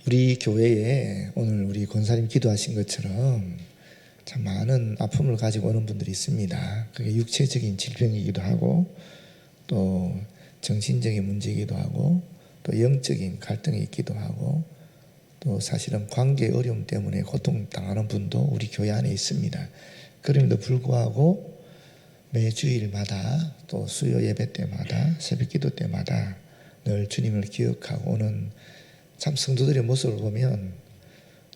우리 교회에 오늘 우리 권사님 기도하신 것처럼 참 많은 아픔을 가지고 오는 분들이 있습니다. 그게 육체적인 질병이기도 하고 또 정신적인 문제이기도 하고 또 영적인 갈등이 있기도 하고 또 사실은 관계 어려움 때문에 고통당하는 분도 우리 교회 안에 있습니다. 그럼에도 불구하고 매주일마다 또 수요 예배 때마다 새벽 기도 때마다 늘 주님을 기억하고 오는 참 성도들의 모습을 보면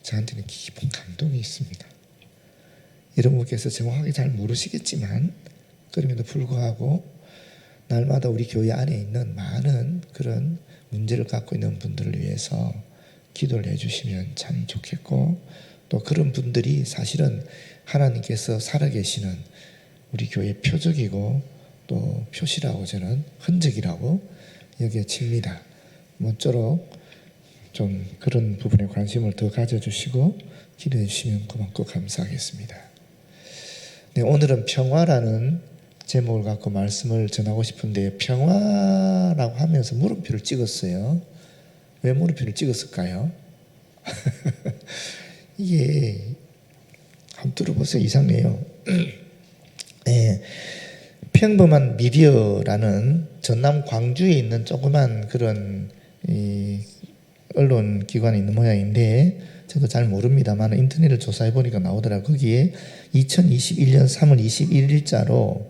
저한테는 깊은 감동이 있습니다. 여러분께서 정확하게 잘 모르시겠지만 그럼에도 불구하고 날마다 우리 교회 안에 있는 많은 그런 문제를 갖고 있는 분들을 위해서 기도를 해주시면 참 좋겠고 또 그런 분들이 사실은 하나님께서 살아계시는 우리 교회의 표적이고 또 표시라고 저는 흔적이라고 여겨집니다. 모쪼록 좀 그런 부분에 관심을 더 가져주시고 기도해 주시면 고맙고 감사하겠습니다. 네, 오늘은 평화라는 제목을 갖고 말씀을 전하고 싶은데 평화라고 하면서 물음표를 찍었어요. 왜 물음표를 찍었을까요? 이게 한번 들어보세요. 이상해요. 네, 평범한 미디어라는 전남 광주에 있는 조그만 그런 언론 기관이 있는 모양인데 저도 잘 모릅니다만 인터넷을 조사해 보니까 나오더라고요. 거기에 2021년 3월 21일자로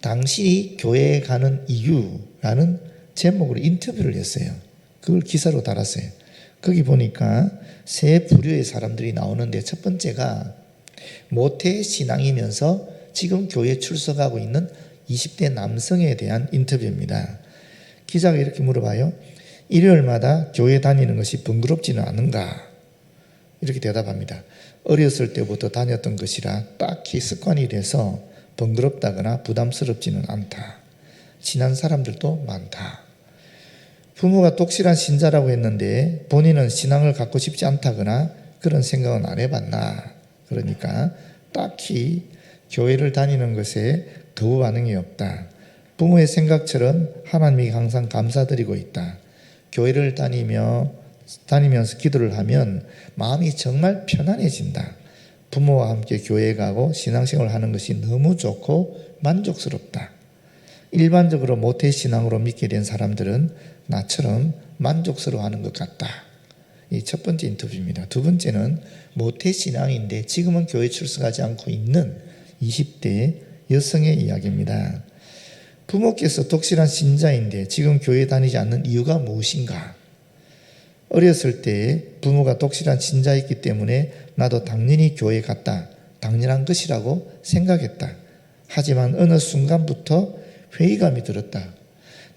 당신이 교회에 가는 이유라는 제목으로 인터뷰를 했어요. 그걸 기사로 달았어요. 거기 보니까 세 부류의 사람들이 나오는데 첫 번째가 모태 신앙이면서 지금 교회에 출석하고 있는 20대 남성에 대한 인터뷰입니다. 기자가 이렇게 물어봐요. 일요일마다 교회 다니는 것이 번거롭지는 않은가? 이렇게 대답합니다. 어렸을 때부터 다녔던 것이라 딱히 습관이 돼서 번거롭다거나 부담스럽지는 않다. 친한 사람들도 많다. 부모가 독실한 신자라고 했는데 본인은 신앙을 갖고 싶지 않다거나 그런 생각은 안 해봤나? 그러니까 딱히 교회를 다니는 것에 거부 반응이 없다. 부모의 생각처럼 하나님이 항상 감사드리고 있다. 교회를 다니면서 기도를 하면 마음이 정말 편안해진다. 부모와 함께 교회에 가고 신앙생활을 하는 것이 너무 좋고 만족스럽다. 일반적으로 모태신앙으로 믿게 된 사람들은 나처럼 만족스러워하는 것 같다. 이 첫 번째 인터뷰입니다. 두 번째는 모태신앙인데 지금은 교회 출석하지 않고 있는 20대 여성의 이야기입니다. 부모께서 독실한 신자인데 지금 교회 다니지 않는 이유가 무엇인가? 어렸을 때 부모가 독실한 신자였기 때문에 나도 당연히 교회 갔다. 당연한 것이라고 생각했다. 하지만 어느 순간부터 회의감이 들었다.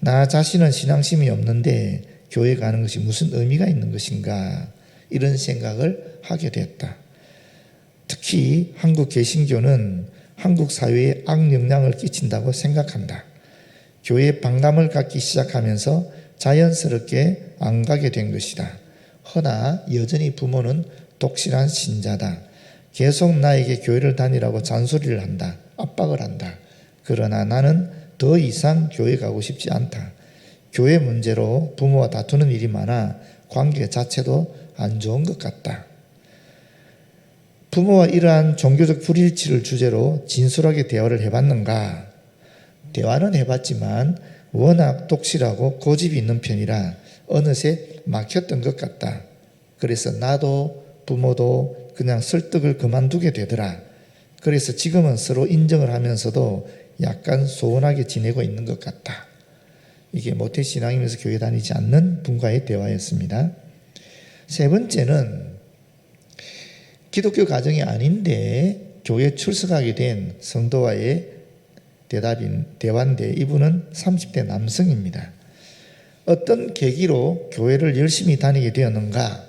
나 자신은 신앙심이 없는데 교회 가는 것이 무슨 의미가 있는 것인가? 이런 생각을 하게 됐다. 특히 한국 개신교는 한국 사회에 악영향을 끼친다고 생각한다. 교회에 방감을 갖기 시작하면서 자연스럽게 안 가게 된 것이다. 허나 여전히 부모는 독실한 신자다. 계속 나에게 교회를 다니라고 잔소리를 한다. 압박을 한다. 그러나 나는 더 이상 교회 가고 싶지 않다. 교회 문제로 부모와 다투는 일이 많아 관계 자체도 안 좋은 것 같다. 부모와 이러한 종교적 불일치를 주제로 진솔하게 대화를 해봤는가? 대화는 해봤지만 워낙 독실하고 고집이 있는 편이라 어느새 막혔던 것 같다. 그래서 나도 부모도 그냥 설득을 그만두게 되더라. 그래서 지금은 서로 인정을 하면서도 약간 소원하게 지내고 있는 것 같다. 이게 모태신앙이면서 교회 다니지 않는 분과의 대화였습니다. 세 번째는 기독교 가정이 아닌데 교회에 출석하게 된 성도와의 대화인데 이분은 30대 남성입니다. 어떤 계기로 교회를 열심히 다니게 되었는가?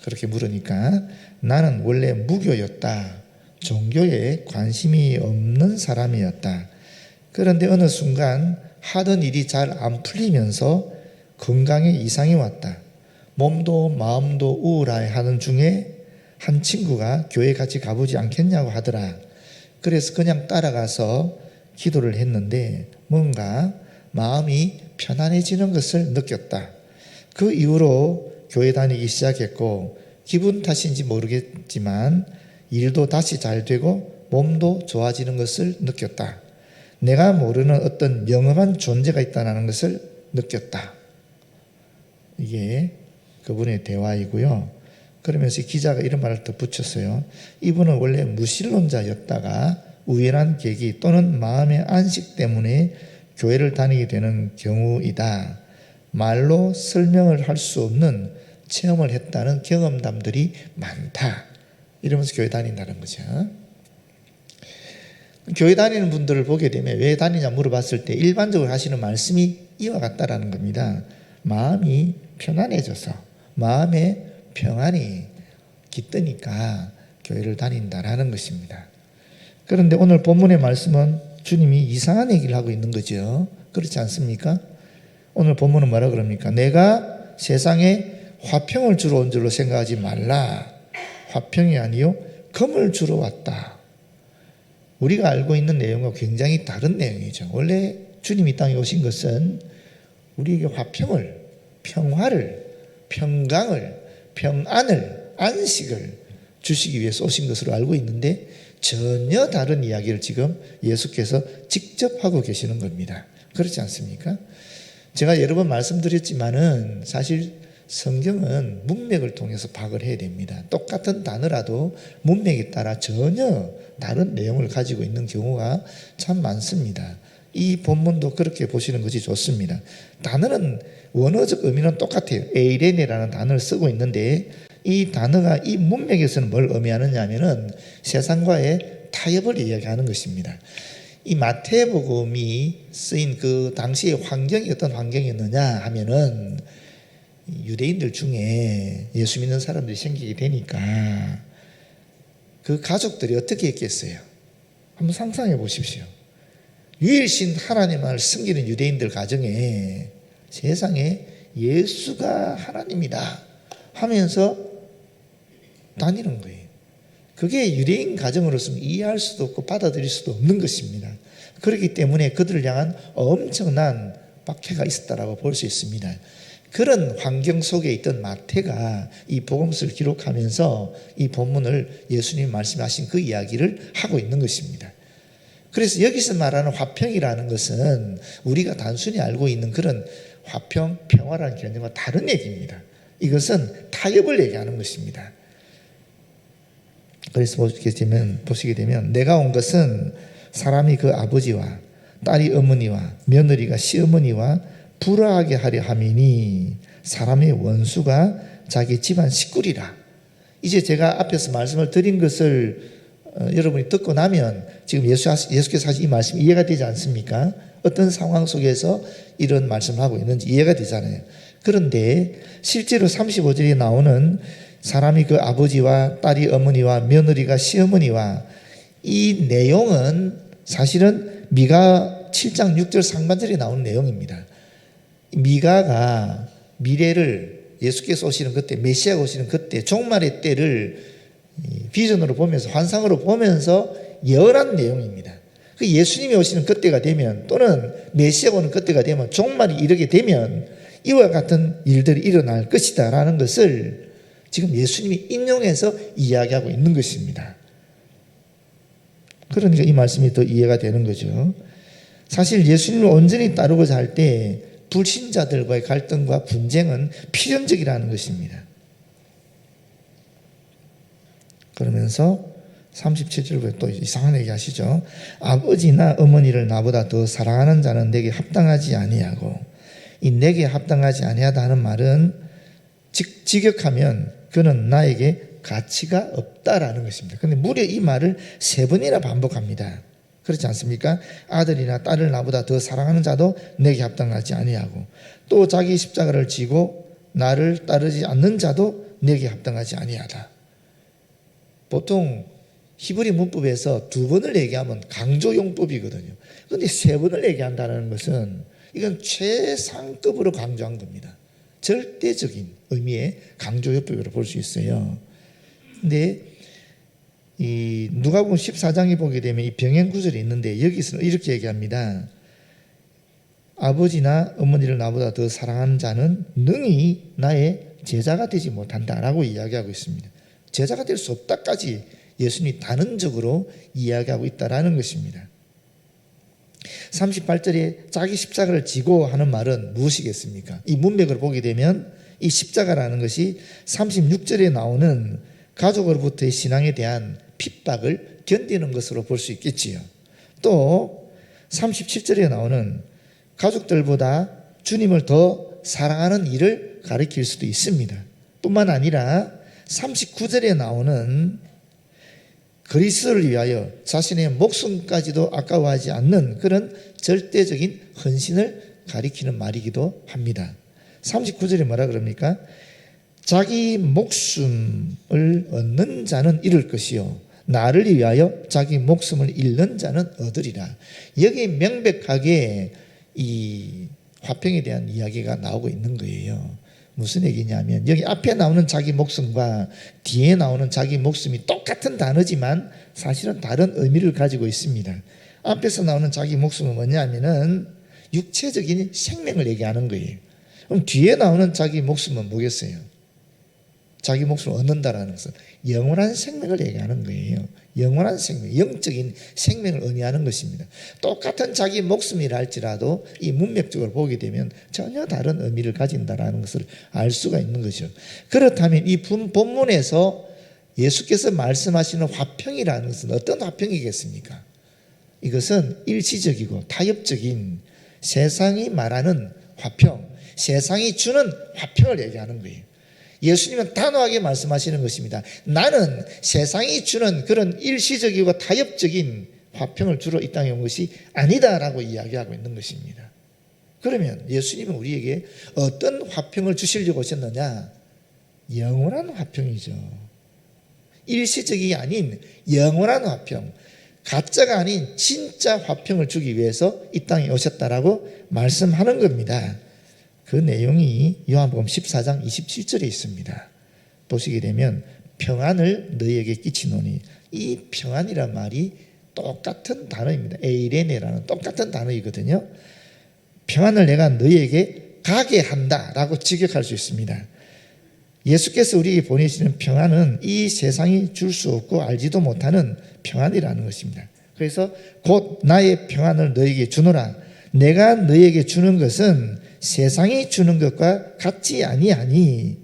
그렇게 물으니까 나는 원래 무교였다. 종교에 관심이 없는 사람이었다. 그런데 어느 순간 하던 일이 잘 안 풀리면서 건강에 이상이 왔다. 몸도 마음도 우울해하는 중에 한 친구가 교회 같이 가보지 않겠냐고 하더라. 그래서 그냥 따라가서 기도를 했는데 뭔가 마음이 편안해지는 것을 느꼈다. 그 이후로 교회 다니기 시작했고 기분 탓인지 모르겠지만 일도 다시 잘 되고 몸도 좋아지는 것을 느꼈다. 내가 모르는 어떤 영험한 존재가 있다는 것을 느꼈다. 이게 그분의 대화이고요. 그러면서 기자가 이런 말을 더 붙였어요. 이분은 원래 무신론자였다가 우연한 계기 또는 마음의 안식 때문에 교회를 다니게 되는 경우이다. 말로 설명을 할 수 없는 체험을 했다는 경험담들이 많다. 이러면서 교회 다닌다는 거죠. 교회 다니는 분들을 보게 되면 왜 다니냐 물어봤을 때 일반적으로 하시는 말씀이 이와 같다라는 겁니다. 마음이 편안해져서 마음의 평안이 깃드니까 교회를 다닌다라는 것입니다. 그런데 오늘 본문의 말씀은 주님이 이상한 얘기를 하고 있는 거죠. 그렇지 않습니까? 오늘 본문은 뭐라 그럽니까? 내가 세상에 화평을 주러 온 줄로 생각하지 말라. 화평이 아니요 금을 주러 왔다. 우리가 알고 있는 내용과 굉장히 다른 내용이죠. 원래 주님이 땅에 오신 것은 우리에게 화평을, 평화를, 평강을, 평안을, 안식을 주시기 위해서 오신 것으로 알고 있는데 전혀 다른 이야기를 지금 예수께서 직접 하고 계시는 겁니다. 그렇지 않습니까? 제가 여러 번 말씀드렸지만은 사실 성경은 문맥을 통해서 파악을 해야 됩니다. 똑같은 단어라도 문맥에 따라 전혀 다른 내용을 가지고 있는 경우가 참 많습니다. 이 본문도 그렇게 보시는 것이 좋습니다. 단어는 원어적 의미는 똑같아요. 에이레네라는 단어를 쓰고 있는데 이 단어가 이 문맥에서는 뭘 의미하느냐 하면은 세상과의 타협을 이야기하는 것입니다. 이 마태복음이 쓰인 그 당시의 환경이 어떤 환경이었느냐 하면은 유대인들 중에 예수 믿는 사람들이 생기게 되니까 그 가족들이 어떻게 했겠어요? 한번 상상해 보십시오. 유일신 하나님을 섬기는 유대인들 가정에 세상에 예수가 하나님이다 하면서 다니는 거예요. 그게 유대인 가정으로서는 이해할 수도 없고 받아들일 수도 없는 것입니다. 그렇기 때문에 그들을 향한 엄청난 박해가 있었다라고 볼 수 있습니다. 그런 환경 속에 있던 마태가 이 복음서를 기록하면서 이 본문을 예수님이 말씀하신 그 이야기를 하고 있는 것입니다. 그래서 여기서 말하는 화평이라는 것은 우리가 단순히 알고 있는 그런 화평, 평화라는 개념과 다른 얘기입니다. 이것은 타협을 얘기하는 것입니다. 그래서 보시게 되면 내가 온 것은 사람이 그 아버지와 딸이 어머니와 며느리가 시어머니와 불화하게 하려 함이니 사람의 원수가 자기 집안 식구리라. 이제 제가 앞에서 말씀을 드린 것을 여러분이 듣고 나면 지금 예수께서 하신 이 말씀이 이해가 되지 않습니까? 어떤 상황 속에서 이런 말씀을 하고 있는지 이해가 되잖아요. 그런데 실제로 35절에 나오는 사람이 그 아버지와 딸이 어머니와 며느리가 시어머니와 이 내용은 사실은 미가 7장 6절 상반절에 나오는 내용입니다. 미가가 미래를 예수께서 오시는 그때 메시아가 오시는 그때 종말의 때를 비전으로 보면서 환상으로 보면서 예언한 내용입니다. 그 예수님이 오시는 그때가 되면 또는 메시아가 오는 그때가 되면 종말이 이르게 되면 이와 같은 일들이 일어날 것이다 라는 것을 지금 예수님이 인용해서 이야기하고 있는 것입니다. 그러니까 이 말씀이 더 이해가 되는 거죠. 사실 예수님을 온전히 따르고자 할 때 불신자들과의 갈등과 분쟁은 필연적이라는 것입니다. 그러면서 37절부터 또 이상한 얘기 하시죠. 아버지나 어머니를 나보다 더 사랑하는 자는 내게 합당하지 아니하고 이 내게 합당하지 아니하다 하는 말은 직역하면 그는 나에게 가치가 없다라는 것입니다. 그런데 무려 이 말을 3번이나 반복합니다. 그렇지 않습니까? 아들이나 딸을 나보다 더 사랑하는 자도 내게 합당하지 아니하고 또 자기 십자가를 지고 나를 따르지 않는 자도 내게 합당하지 아니하다. 보통 히브리 문법에서 2번을 얘기하면 강조용법이거든요. 그런데 3번을 얘기한다는 것은 이건 최상급으로 강조한 겁니다. 절대적인 의미의 강조용법으로 볼 수 있어요. 근데 이 누가복음 14장에 보게 되면 이 병행 구절이 있는데 여기서는 이렇게 얘기합니다. 아버지나 어머니를 나보다 더 사랑하는 자는 능히 나의 제자가 되지 못한다라고 이야기하고 있습니다. 제자가 될 수 없다까지 예수님이 단언적으로 이야기하고 있다라는 것입니다. 38절에 자기 십자가를 지고 하는 말은 무엇이겠습니까? 이 문맥을 보게 되면 이 십자가라는 것이 36절에 나오는 가족으로부터의 신앙에 대한 핍박을 견디는 것으로 볼 수 있겠지요. 또 37절에 나오는 가족들보다 주님을 더 사랑하는 일을 가리킬 수도 있습니다. 뿐만 아니라 39절에 나오는 그리스도를 위하여 자신의 목숨까지도 아까워하지 않는 그런 절대적인 헌신을 가리키는 말이기도 합니다. 39절에 뭐라 그럽니까? 자기 목숨을 얻는 자는 잃을 것이요 나를 위하여 자기 목숨을 잃는 자는 얻으리라. 여기 명백하게 이 화평에 대한 이야기가 나오고 있는 거예요. 무슨 얘기냐면 여기 앞에 나오는 자기 목숨과 뒤에 나오는 자기 목숨이 똑같은 단어지만 사실은 다른 의미를 가지고 있습니다. 앞에서 나오는 자기 목숨은 뭐냐면은 육체적인 생명을 얘기하는 거예요. 그럼 뒤에 나오는 자기 목숨은 뭐겠어요? 자기 목숨을 얻는다라는 것은 영원한 생명을 얘기하는 거예요. 영원한 생명, 영적인 생명을 의미하는 것입니다. 똑같은 자기 목숨이라 할지라도 이 문맥적으로 보게 되면 전혀 다른 의미를 가진다라는 것을 알 수가 있는 거죠. 그렇다면 이 본문에서 예수께서 말씀하시는 화평이라는 것은 어떤 화평이겠습니까? 이것은 일시적이고 타협적인 세상이 말하는 화평, 세상이 주는 화평을 얘기하는 거예요. 예수님은 단호하게 말씀하시는 것입니다. 나는 세상이 주는 그런 일시적이고 타협적인 화평을 주러 이 땅에 온 것이 아니다라고 이야기하고 있는 것입니다. 그러면 예수님은 우리에게 어떤 화평을 주시려고 오셨느냐? 영원한 화평이죠. 일시적이 아닌 영원한 화평, 가짜가 아닌 진짜 화평을 주기 위해서 이 땅에 오셨다라고 말씀하는 겁니다. 그 내용이 요한복음 14장 27절에 있습니다. 보시게 되면 평안을 너희에게 끼치노니, 이 평안이란 말이 똑같은 단어입니다. 에이레네라는 똑같은 단어이거든요. 평안을 내가 너희에게 가게 한다라고 직역할 수 있습니다. 예수께서 우리에게 보내시는 평안은 이 세상이 줄 수 없고 알지도 못하는 평안이라는 것입니다. 그래서 곧 나의 평안을 너희에게 주노라. 내가 너희에게 주는 것은 세상이 주는 것과 같지 아니하니,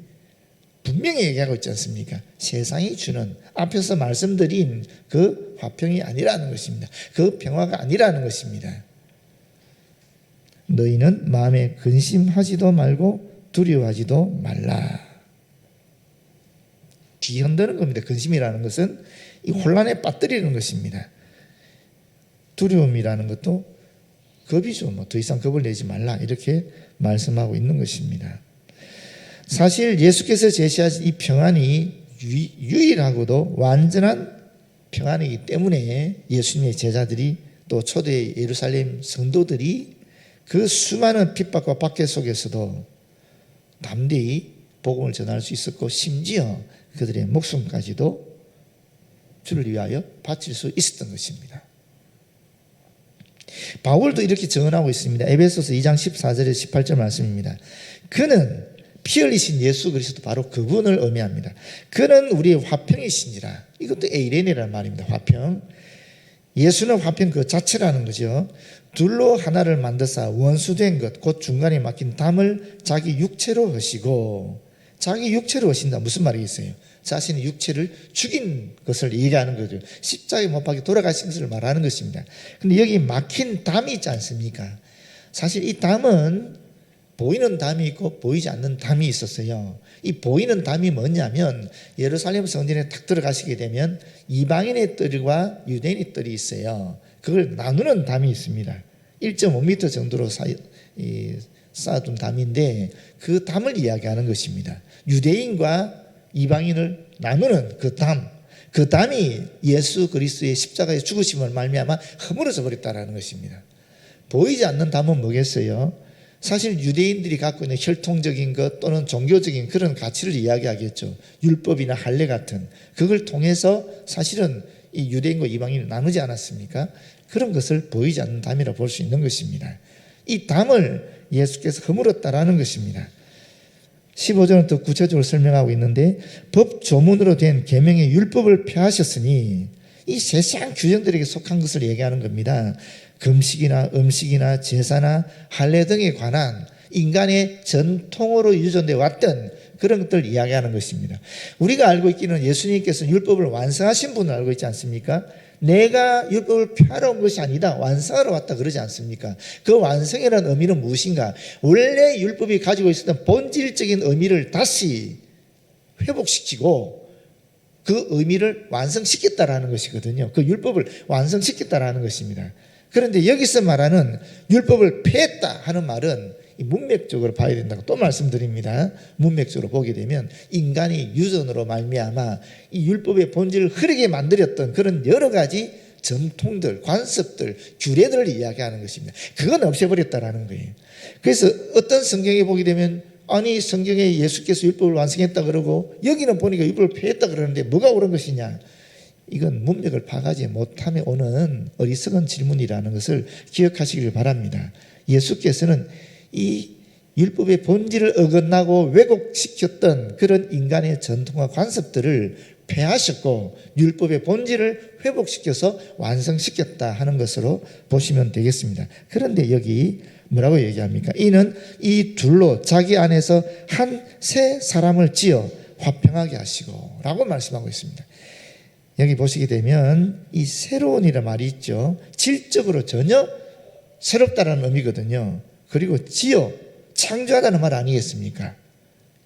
분명히 얘기하고 있지 않습니까? 세상이 주는, 앞에서 말씀드린 그 화평이 아니라는 것입니다. 그 평화가 아니라는 것입니다. 너희는 마음에 근심하지도 말고 두려워하지도 말라. 뒤흔드는 겁니다. 근심이라는 것은 이 혼란에 빠뜨리는 것입니다. 두려움이라는 것도 겁이죠. 더 이상 겁을 내지 말라, 이렇게 말씀하고 있는 것입니다. 사실 예수께서 제시하신 이 평안이 유일하고도 완전한 평안이기 때문에 예수님의 제자들이 또 초대 예루살렘 성도들이 그 수많은 핍박과 박해 속에서도 담대히 복음을 전할 수 있었고, 심지어 그들의 목숨까지도 주를 위하여 바칠 수 있었던 것입니다. 바울도 이렇게 증언하고 있습니다. 에베소서 2장 14절에서 18절 말씀입니다. 그는 피 흘리신 예수 그리스도, 바로 그분을 의미합니다. 그는 우리의 화평이신지라. 이것도 에이레네라는 말입니다. 화평. 예수는 화평 그 자체라는 거죠. 둘로 하나를 만드사 원수된 것, 곧 중간에 막힌 담을 자기 육체로 하시고, 자기 육체로 하신다. 무슨 말이겠어요? 자신의 육체를 죽인 것을 얘기하는 거죠. 십자가에 못 박혀 돌아가신 것을 말하는 것입니다. 근데 여기 막힌 담이 있지 않습니까? 사실 이 담은 보이는 담이 있고 보이지 않는 담이 있었어요. 이 보이는 담이 뭐냐면, 예루살렘 성전에 딱 들어가시게 되면 이방인의 뜰과 유대인의 뜰이 있어요. 그걸 나누는 담이 있습니다. 1.5m 정도로 쌓아둔 담인데, 그 담을 이야기하는 것입니다. 유대인과 이방인을 나누는 그 담, 그 담이 예수 그리스도의 십자가의 죽으심을 말미암아 허물어져 버렸다라는 것입니다. 보이지 않는 담은 뭐겠어요? 사실 유대인들이 갖고 있는 혈통적인 것 또는 종교적인 그런 가치를 이야기하겠죠. 율법이나 할례 같은, 그걸 통해서 사실은 이 유대인과 이방인을 나누지 않았습니까? 그런 것을 보이지 않는 담이라 볼 수 있는 것입니다. 이 담을 예수께서 허물었다라는 것입니다. 15절은 더 구체적으로 설명하고 있는데 법 조문으로 된 계명의 율법을 폐하셨으니 이 세세한 규정들에게 속한 것을 얘기하는 겁니다. 금식이나 음식이나 제사나 할례 등에 관한 인간의 전통으로 유전되어 왔던 그런 것들을 이야기하는 것입니다. 우리가 알고 있기는 예수님께서 율법을 완성하신 분을 알고 있지 않습니까? 내가 율법을 폐하러 온 것이 아니다, 완성하러 왔다 그러지 않습니까? 그 완성이라는 의미는 무엇인가? 원래 율법이 가지고 있었던 본질적인 의미를 다시 회복시키고 그 의미를 완성시켰다라는 것이거든요. 그 율법을 완성시켰다라는 것입니다. 그런데 여기서 말하는 율법을 폐했다 하는 말은 문맥적으로 봐야 된다고 또 말씀드립니다. 문맥적으로 보게 되면 인간이 유전으로 말미암아 이 율법의 본질을 흐르게 만들었던 그런 여러 가지 전통들, 관습들, 규례들을 이야기하는 것입니다. 그건 없애버렸다라는 거예요. 그래서 어떤 성경에 보게 되면 아니 성경에 예수께서 율법을 완성했다 그러고 여기는 보니까 율법을 폐했다 그러는데 뭐가 옳은 것이냐? 이건 문맥을 파악하지 못함에 오는 어리석은 질문이라는 것을 기억하시길 바랍니다. 예수께서는 이 율법의 본질을 어긋나고 왜곡시켰던 그런 인간의 전통과 관습들을 폐하셨고 율법의 본질을 회복시켜서 완성시켰다 하는 것으로 보시면 되겠습니다. 그런데 여기 뭐라고 얘기합니까? 이는 이 둘로 자기 안에서 한 새 사람을 지어 화평하게 하시고 라고 말씀하고 있습니다. 여기 보시게 되면 이 새로운이라는 말이 있죠. 질적으로 전혀 새롭다라는 의미거든요. 그리고 지어, 창조하다는 말 아니겠습니까?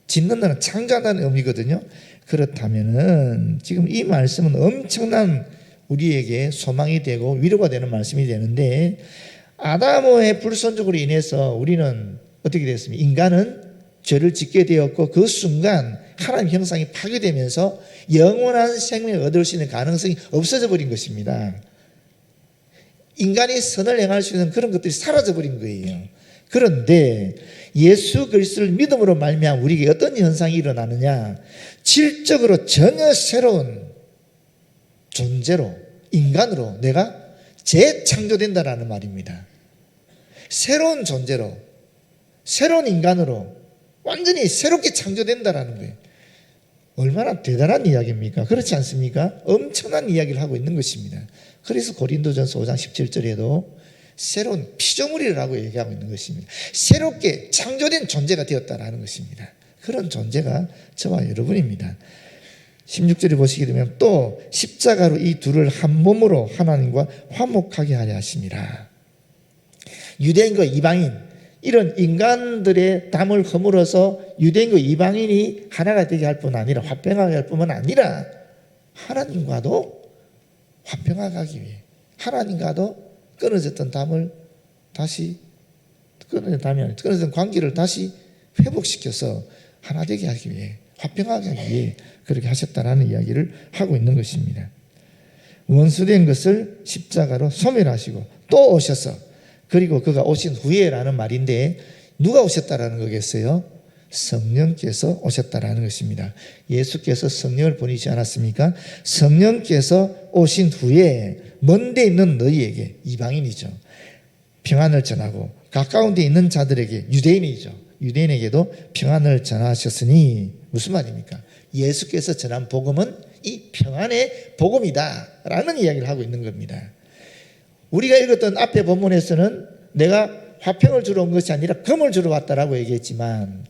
짓는다는 창조하다는 의미거든요. 그렇다면은 지금 이 말씀은 엄청난 우리에게 소망이 되고 위로가 되는 말씀이 되는데 아담의 불순종으로 인해서 우리는 어떻게 됐습니까? 인간은 죄를 짓게 되었고 그 순간 하나님 형상이 파괴되면서 영원한 생명을 얻을 수 있는 가능성이 없어져 버린 것입니다. 인간이 선을 행할 수 있는 그런 것들이 사라져 버린 거예요. 그런데 예수 그리스도를 믿음으로 말미암아 우리에게 어떤 현상이 일어나느냐? 질적으로 전혀 새로운 존재로 인간으로 내가 재창조된다라는 말입니다. 새로운 존재로 새로운 인간으로 완전히 새롭게 창조된다라는 거예요. 얼마나 대단한 이야기입니까? 그렇지 않습니까? 엄청난 이야기를 하고 있는 것입니다. 그래서 고린도전서 5장 17절에도 새로운 피조물이라고 얘기하고 있는 것입니다. 새롭게 창조된 존재가 되었다라는 것입니다. 그런 존재가 저와 여러분입니다. 16절에 보시게 되면 또 십자가로 이 둘을 한 몸으로 하나님과 화목하게 하려 하심이라. 유대인과 이방인 이런 인간들의 담을 허물어서 유대인과 이방인이 하나가 되게 할 뿐 아니라 화평하게 할 뿐만 아니라 하나님과도 화평하게 하기 위해 하나님과도 끊어졌던 담을 다시 끊어졌던 관계를 다시 회복시켜서 하나 되게 하기 위해 화평하게 하기 위해 그렇게 하셨다라는 이야기를 하고 있는 것입니다. 원수된 것을 십자가로 소멸하시고 또 오셔서 그리고 그가 오신 후에라는 말인데 누가 오셨다라는 거겠어요? 성령께서 오셨다라는 것입니다. 예수께서 성령을 보내지 않았습니까? 성령께서 오신 후에 먼데 있는 너희에게 이방인이죠. 평안을 전하고 가까운 데 있는 자들에게 유대인이죠. 유대인에게도 평안을 전하셨으니 무슨 말입니까? 예수께서 전한 복음은 이 평안의 복음이다 라는 이야기를 하고 있는 겁니다. 우리가 읽었던 앞에 본문에서는 내가 화평을 주러 온 것이 아니라 금을 주러 왔다라고 얘기했지만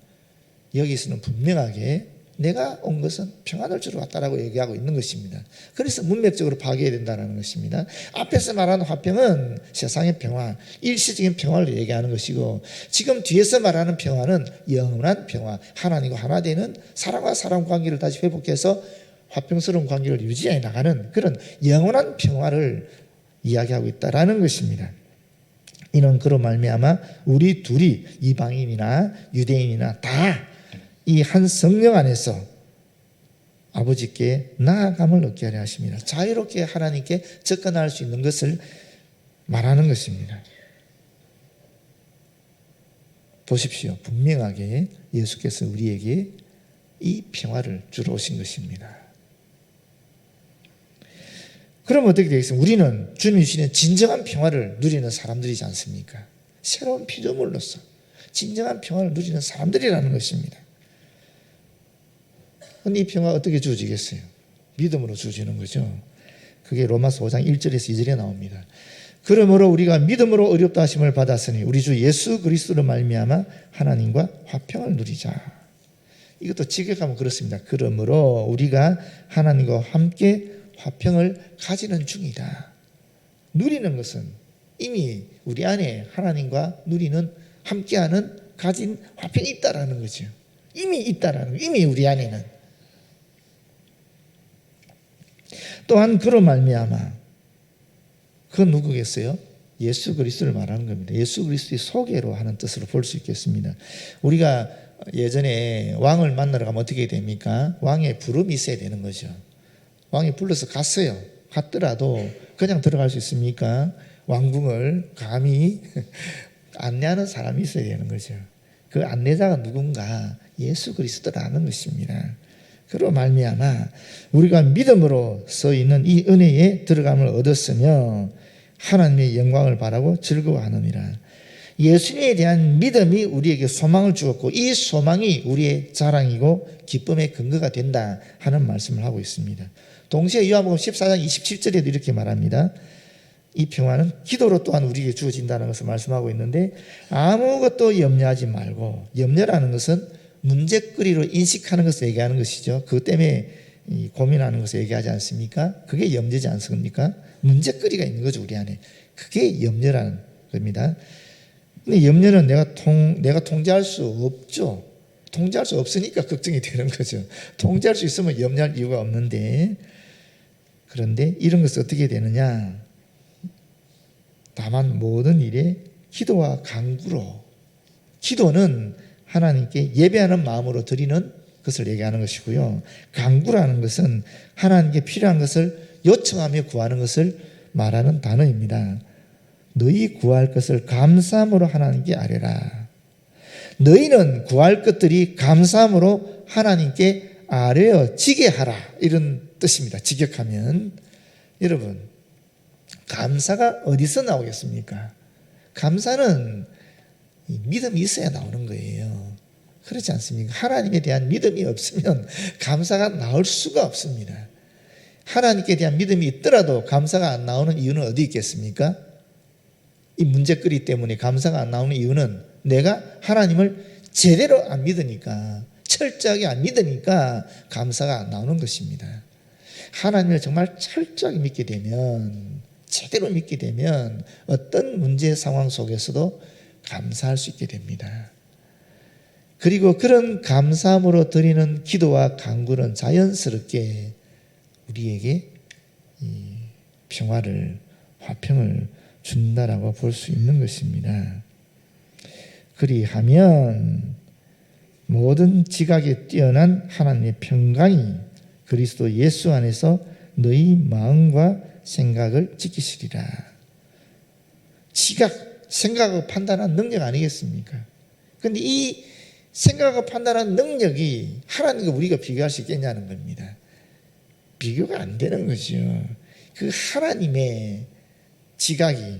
여기서는 분명하게 내가 온 것은 평안을 주러 왔다라고 얘기하고 있는 것입니다. 그래서 문맥적으로 파악해야 된다는 것입니다. 앞에서 말하는 화평은 세상의 평화, 일시적인 평화를 얘기하는 것이고 지금 뒤에서 말하는 평화는 영원한 평화, 하나님과 하나 되는 사람과 사람 관계를 다시 회복해서 화평스러운 관계를 유지해 나가는 그런 영원한 평화를 이야기하고 있다라는 것입니다. 이는 그로 말미암아 우리 둘이 이방인이나 유대인이나 다 이 한 성령 안에서 아버지께 나아감을 얻게 하려 하십니다. 자유롭게 하나님께 접근할 수 있는 것을 말하는 것입니다. 보십시오. 분명하게 예수께서 우리에게 이 평화를 주러 오신 것입니다. 그럼 어떻게 되겠습니까? 우리는 주님이 주시는 진정한 평화를 누리는 사람들이지 않습니까? 새로운 피조물로서 진정한 평화를 누리는 사람들이라는 것입니다. 근데 이 평화가 어떻게 주어지겠어요? 믿음으로 주어지는 거죠. 그게 로마서 5장 1절에서 2절에 나옵니다. 그러므로 우리가 믿음으로 의롭다 하심을 받았으니 우리 주 예수 그리스도로 말미암아 하나님과 화평을 누리자. 이것도 직역하면 그렇습니다. 그러므로 우리가 하나님과 함께 화평을 가지는 중이다. 누리는 것은 이미 우리 안에 하나님과 누리는 함께하는 가진 화평이 있다라는 거죠. 이미 있다라는 거예요. 이미 우리 안에는. 또한 그로 말미암아 그건 누구겠어요? 예수 그리스도를 말하는 겁니다. 예수 그리스도의 소개로 하는 뜻으로 볼 수 있겠습니다. 우리가 예전에 왕을 만나러 가면 어떻게 됩니까? 왕의 부름이 있어야 되는 거죠. 왕이 불러서 갔어요. 갔더라도 그냥 들어갈 수 있습니까? 왕궁을 감히 안내하는 사람이 있어야 되는 거죠. 그 안내자가 누군가? 예수 그리스도라는 것입니다. 그로 말미암아 우리가 믿음으로 서 있는 이 은혜에 들어감을 얻었으며 하나님의 영광을 바라고 즐거워하느니라. 예수님에 대한 믿음이 우리에게 소망을 주었고 이 소망이 우리의 자랑이고 기쁨의 근거가 된다 하는 말씀을 하고 있습니다. 동시에 요한복음 14장 27절에도 이렇게 말합니다. 이 평화는 기도로 또한 우리에게 주어진다는 것을 말씀하고 있는데 아무것도 염려하지 말고, 염려라는 것은 문제거리로 인식하는 것을 얘기하는 것이죠. 그것 때문에 고민하는 것을 얘기하지 않습니까? 그게 염려지 않습니까? 문제거리가 있는 거죠, 우리 안에. 그게 염려라는 겁니다. 근데 염려는 내가 통제할 수 없죠. 통제할 수 없으니까 걱정이 되는 거죠. 통제할 수 있으면 염려할 이유가 없는데, 그런데 이런 것은 어떻게 되느냐? 다만 모든 일에 기도와 간구로, 기도는 하나님께 예배하는 마음으로 드리는 것을 얘기하는 것이고요. 간구라는 것은 하나님께 필요한 것을 요청하며 구하는 것을 말하는 단어입니다. 너희 구할 것을 감사함으로 하나님께 아뢰라. 너희는 구할 것들이 감사함으로 하나님께 아뢰어지게 하라, 이런 뜻입니다. 직역하면. 여러분, 감사가 어디서 나오겠습니까? 감사는 믿음이 있어야 나오는 거예요. 그렇지 않습니까? 하나님에 대한 믿음이 없으면 감사가 나올 수가 없습니다. 하나님께 대한 믿음이 있더라도 감사가 안 나오는 이유는 어디 있겠습니까? 이 문제거리 때문에 감사가 안 나오는 이유는 내가 하나님을 제대로 안 믿으니까, 철저하게 안 믿으니까 감사가 안 나오는 것입니다. 하나님을 정말 철저하게 믿게 되면, 제대로 믿게 되면 어떤 문제 상황 속에서도 감사할 수 있게 됩니다. 그리고 그런 감사함으로 드리는 기도와 간구는 자연스럽게 우리에게 이 평화를, 화평을 준다라고 볼 수 있는 것입니다. 그리하면 모든 지각에 뛰어난 하나님의 평강이 그리스도 예수 안에서 너희 마음과 생각을 지키시리라. 지각, 생각을 판단하는 능력 아니겠습니까? 그런데 이 생각을 판단하는 능력이 하나님과 우리가 비교할 수 있겠냐는 겁니다. 비교가 안 되는 거죠. 그 하나님의 지각이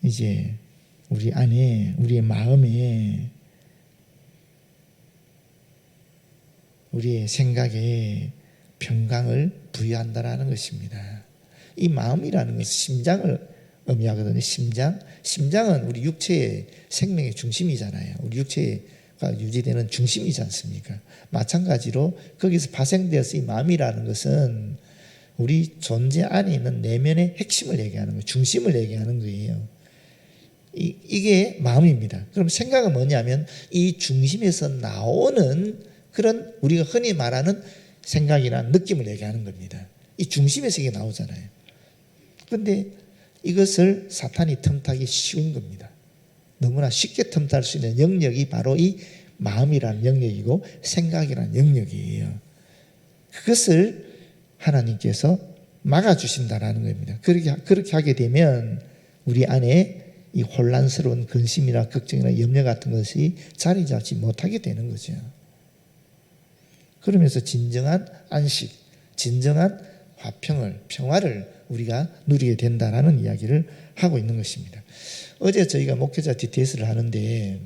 이제 우리 안에, 우리의 마음에, 우리의 생각에 평강을 부여한다라는 것입니다. 이 마음이라는 것은 심장을 의미하거든요. 심장은 우리 육체의 생명의 중심이잖아요. 우리 육체가 유지되는 중심이지 않습니까? 마찬가지로 거기서 파생되어서 이 마음이라는 것은 우리 존재 안에 있는 내면의 핵심을 얘기하는 거예요. 중심을 얘기하는 거예요. 이게 마음입니다. 그럼 생각은 뭐냐면 이 중심에서 나오는 그런 우리가 흔히 말하는 생각이나 느낌을 얘기하는 겁니다. 이 중심에서 이게 나오잖아요. 그런데 이것을 사탄이 틈타기 쉬운 겁니다. 너무나 쉽게 틈탈 수 있는 영역이 바로 이 마음이라는 영역이고 생각이라는 영역이에요. 그것을 하나님께서 막아주신다라는 겁니다. 그렇게 하게 되면 우리 안에 이 혼란스러운 근심이나 걱정이나 염려 같은 것이 자리 잡지 못하게 되는 거죠. 그러면서 진정한 안식, 진정한 화평을, 평화를 우리가 누리게 된다라는 이야기를 하고 있는 것입니다. 어제 저희가 목회자 DTS를 하는데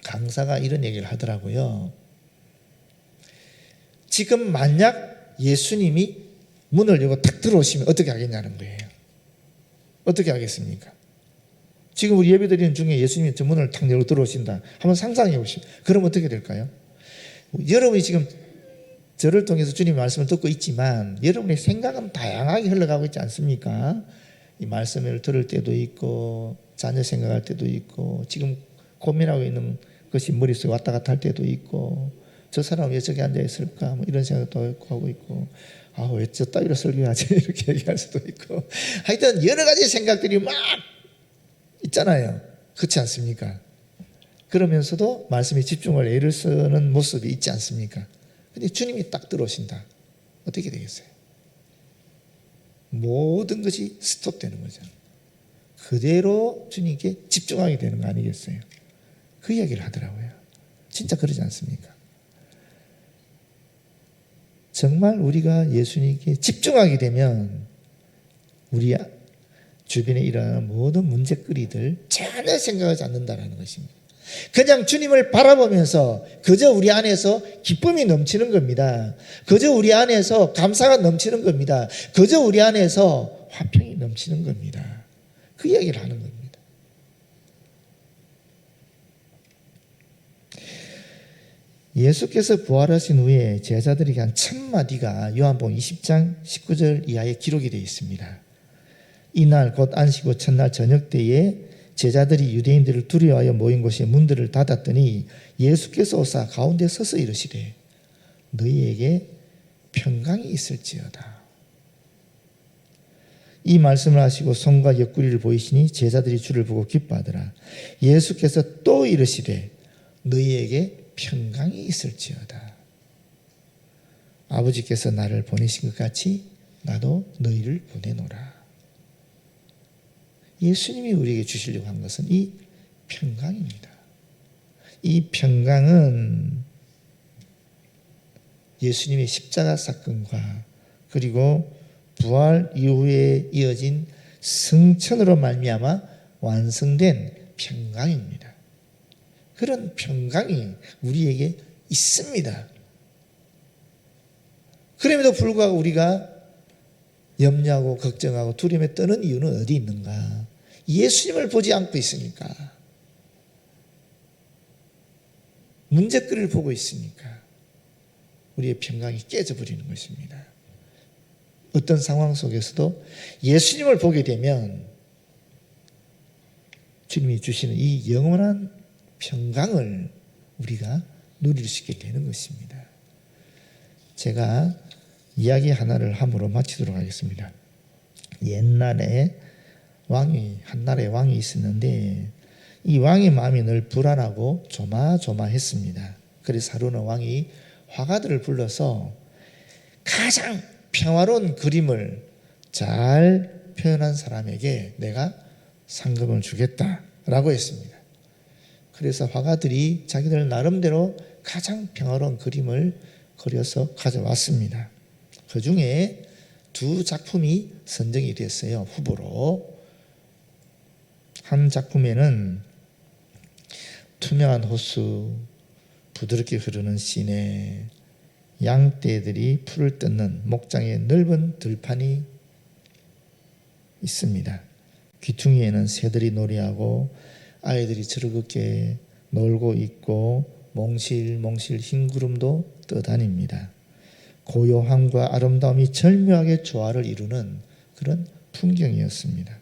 강사가 이런 얘기를 하더라고요. 지금 만약 예수님이 문을 열고 탁 들어오시면 어떻게 하겠냐는 거예요. 어떻게 하겠습니까? 지금 우리 예배드리는 중에 예수님이 저 문을 탁 열고 들어오신다. 한번 상상해 보시죠. 그럼 어떻게 될까요? 여러분이 지금 저를 통해서 주님의 말씀을 듣고 있지만 여러분의 생각은 다양하게 흘러가고 있지 않습니까? 이 말씀을 들을 때도 있고 자녀 생각할 때도 있고 지금 고민하고 있는 것이 머릿속에 왔다 갔다 할 때도 있고 저 사람은 왜 저기 앉아있을까 뭐 이런 생각도 하고 있고 왜 저 따위로 설교하지 이렇게 얘기할 수도 있고 하여튼 여러 가지 생각들이 막 있잖아요. 그렇지 않습니까? 그러면서도 말씀에 집중을 애를 쓰는 모습이 있지 않습니까? 근데 주님이 딱 들어오신다. 어떻게 되겠어요? 모든 것이 스톱되는 거죠. 그대로 주님께 집중하게 되는 거 아니겠어요? 그 이야기를 하더라고요. 진짜 그러지 않습니까? 정말 우리가 예수님께 집중하게 되면 우리 주변에 일어나는 모든 문제거리들 전혀 생각하지 않는다는 것입니다. 그냥 주님을 바라보면서 그저 우리 안에서 기쁨이 넘치는 겁니다. 그저 우리 안에서 감사가 넘치는 겁니다. 그저 우리 안에서 화평이 넘치는 겁니다. 그 이야기를 하는 겁니다. 예수께서 부활하신 후에 제자들에게 한 1000마디가 요한복음 20장 19절 이하에 기록이 되어 있습니다. 이날 곧 안식 후 첫날 저녁 때에 제자들이 유대인들을 두려워하여 모인 곳에 문들을 닫았더니 예수께서 오사 가운데 서서 이르시되 너희에게 평강이 있을지어다. 이 말씀을 하시고 손과 옆구리를 보이시니 제자들이 주를 보고 기뻐하더라. 예수께서 또 이르시되 너희에게 평강이 있을지어다. 아버지께서 나를 보내신 것 같이 나도 너희를 보내노라. 예수님이 우리에게 주시려고 한 것은 이 평강입니다. 이 평강은 예수님의 십자가 사건과 그리고 부활 이후에 이어진 승천으로 말미암아 완성된 평강입니다. 그런 평강이 우리에게 있습니다. 그럼에도 불구하고 우리가 염려하고 걱정하고 두려움에 떠는 이유는 어디 있는가? 예수님을 보지 않고 있으니까. 문제거리를 보고 있으니까 우리의 평강이 깨져버리는 것입니다. 어떤 상황 속에서도 예수님을 보게 되면 주님이 주시는 이 영원한 평강을 우리가 누릴 수 있게 되는 것입니다. 제가 이야기 하나를 함으로 마치도록 하겠습니다. 옛날에 한 나라의 왕이 있었는데 이 왕의 마음이 늘 불안하고 조마조마했습니다. 그래서 하루는 왕이 화가들을 불러서 가장 평화로운 그림을 잘 표현한 사람에게 내가 상금을 주겠다라고 했습니다. 그래서 화가들이 자기들 나름대로 가장 평화로운 그림을 그려서 가져왔습니다. 그 중에 2 작품이 선정이 됐어요. 후보로. 한 작품에는 투명한 호수, 부드럽게 흐르는 시내, 양떼들이 풀을 뜯는 목장의 넓은 들판이 있습니다. 귀퉁이에는 새들이 노래하고 아이들이 즐겁게 놀고 있고 몽실몽실 흰 구름도 떠다닙니다. 고요함과 아름다움이 절묘하게 조화를 이루는 그런 풍경이었습니다.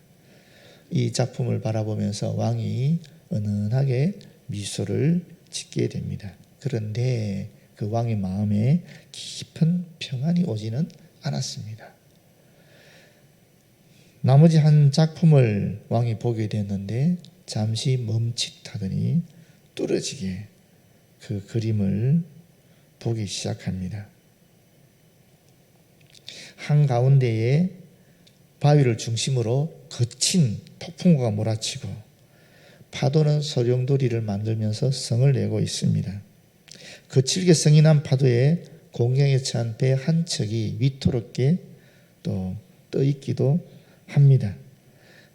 이 작품을 바라보면서 왕이 은은하게 미소를 짓게 됩니다. 그런데 그 왕의 마음에 깊은 평안이 오지는 않았습니다. 나머지 한 작품을 왕이 보게 됐는데 잠시 멈칫하더니 뚫어지게 그 그림을 보기 시작합니다. 한가운데에 바위를 중심으로 거친 폭풍우가 몰아치고 파도는 소용돌이를 만들면서 성을 내고 있습니다. 거칠게 성이 난 파도에 공경에 처한 배 한 척이 위태롭게 또 떠 있기도 합니다.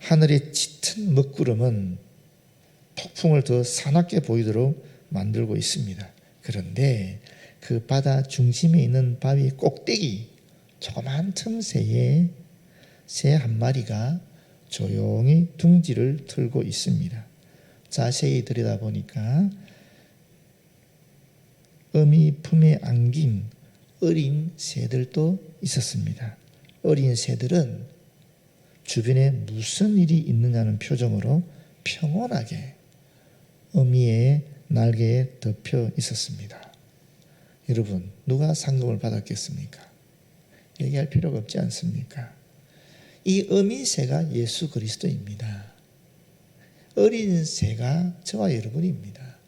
하늘의 짙은 먹구름은 폭풍을 더 사납게 보이도록 만들고 있습니다. 그런데 그 바다 중심에 있는 바위 꼭대기 조그만 틈새에 새 한 마리가 조용히 둥지를 틀고 있습니다. 자세히 들여다보니까 어미 품에 안긴 어린 새들도 있었습니다. 어린 새들은 주변에 무슨 일이 있느냐는 표정으로 평온하게 어미의 날개에 덮여 있었습니다. 여러분, 누가 상급을 받았겠습니까? 얘기할 필요가 없지 않습니까? 이 어미새가 예수 그리스도입니다. 어린 새가 저와 여러분입니다.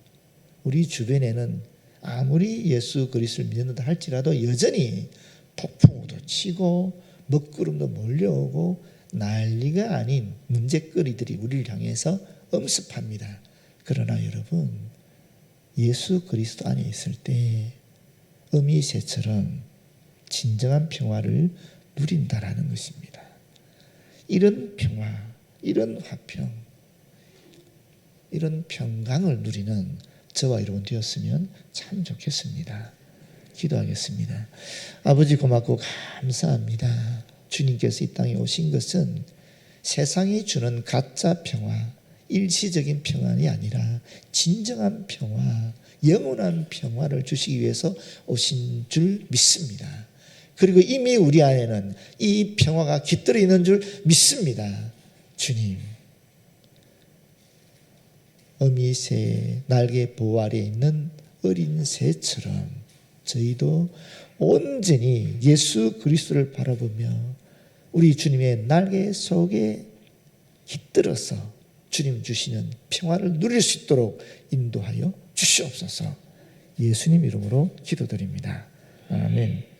우리 주변에는 아무리 예수 그리스도를 믿는다 할지라도 여전히 폭풍우도 치고 먹구름도 몰려오고 난리가 아닌 문제거리들이 우리를 향해서 엄습합니다. 그러나 여러분, 예수 그리스도 안에 있을 때 어미새처럼 진정한 평화를 누린다라는 것입니다. 이런 평화, 이런 화평, 이런 평강을 누리는 저와 여러분 되었으면 참 좋겠습니다. 기도하겠습니다. 아버지 고맙고 감사합니다. 주님께서 이 땅에 오신 것은 세상이 주는 가짜 평화, 일시적인 평안이 아니라 진정한 평화, 영원한 평화를 주시기 위해서 오신 줄 믿습니다. 그리고 이미 우리 안에는 이 평화가 깃들어 있는 줄 믿습니다. 주님, 어미새 날개 보호 아래 있는 어린 새처럼 저희도 온전히 예수 그리스도를 바라보며 우리 주님의 날개 속에 깃들어서 주님 주시는 평화를 누릴 수 있도록 인도하여 주시옵소서. 예수님 이름으로 기도드립니다. 아멘.